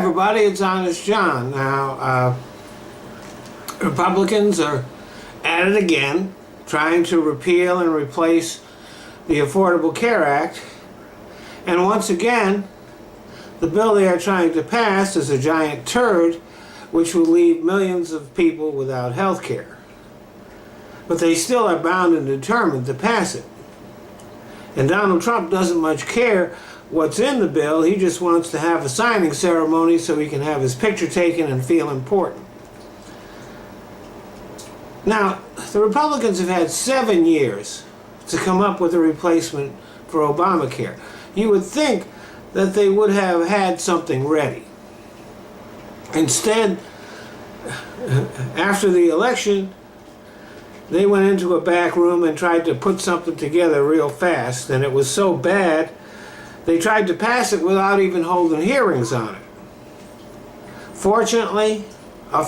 everybody, it's Honest John. Now, Republicans are at it again, trying to repeal and replace the Affordable Care Act. And once again, the bill they are trying to pass is a giant turd, which will leave millions of people without health care. But they still are bound and determined to pass it. And Donald Trump doesn't much care what's in the bill. He just wants to have a signing ceremony so he can have his picture taken and feel important. Now, the Republicans have had 7 years to come up with a replacement for Obamacare. You would think that they would have had something ready. Instead, after the election, they went into a back room and tried to put something together real fast, and it was so bad they tried to pass it without even holding hearings on it. Fortunately, a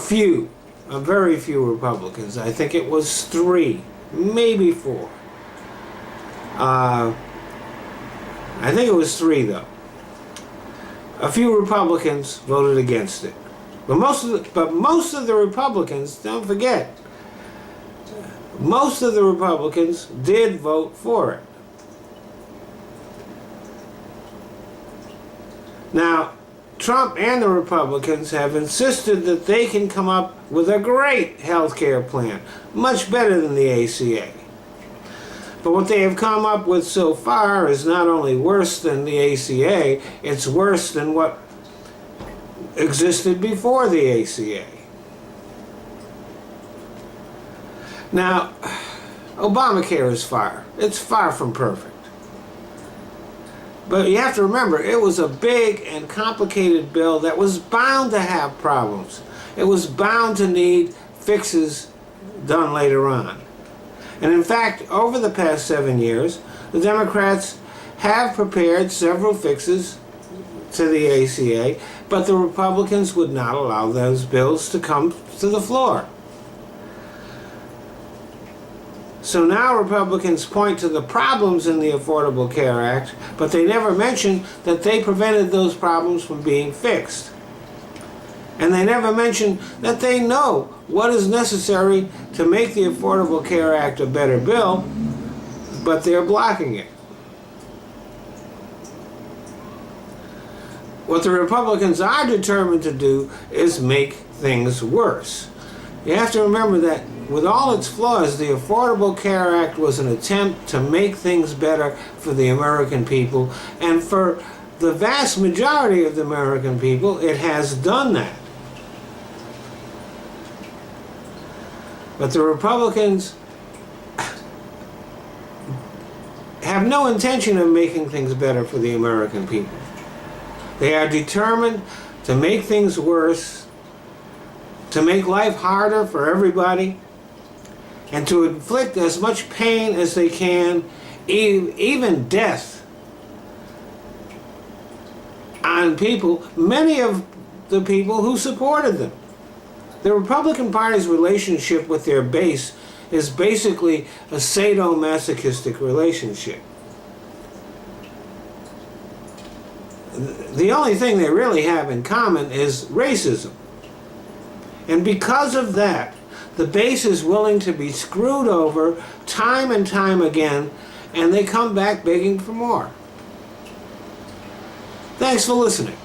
very few Republicans, I think it was 3, maybe 4. I think it was 3 though. A few Republicans voted against it. But most of the Republicans, don't forget, most of the Republicans did vote for it. Now, Trump and the Republicans have insisted that they can come up with a great health care plan, much better than the ACA. But what they have come up with so far is not only worse than the ACA, it's worse than what existed before the ACA. Now, Obamacare is it's far from perfect. But you have to remember, it was a big and complicated bill that was bound to have problems. It was bound to need fixes done later on. And in fact, over the past 7 years, the Democrats have prepared several fixes to the ACA, but the Republicans would not allow those bills to come to the floor. So now Republicans point to the problems in the Affordable Care Act, but they never mention that they prevented those problems from being fixed. And they never mention that they know what is necessary to make the Affordable Care Act a better bill, but they're blocking it. What the Republicans are determined to do is make things worse. You have to remember that with all its flaws, the Affordable Care Act was an attempt to make things better for the American people, and for the vast majority of the American people, it has done that. But the Republicans have no intention of making things better for the American people. They are determined to make things worse, to make life harder for everybody, and to inflict as much pain as they can, even death, on people, many of the people who supported them. The Republican Party's relationship with their base is basically a sadomasochistic relationship. The only thing they really have in common is racism. And because of that, the base is willing to be screwed over time and time again, and they come back begging for more. Thanks for listening.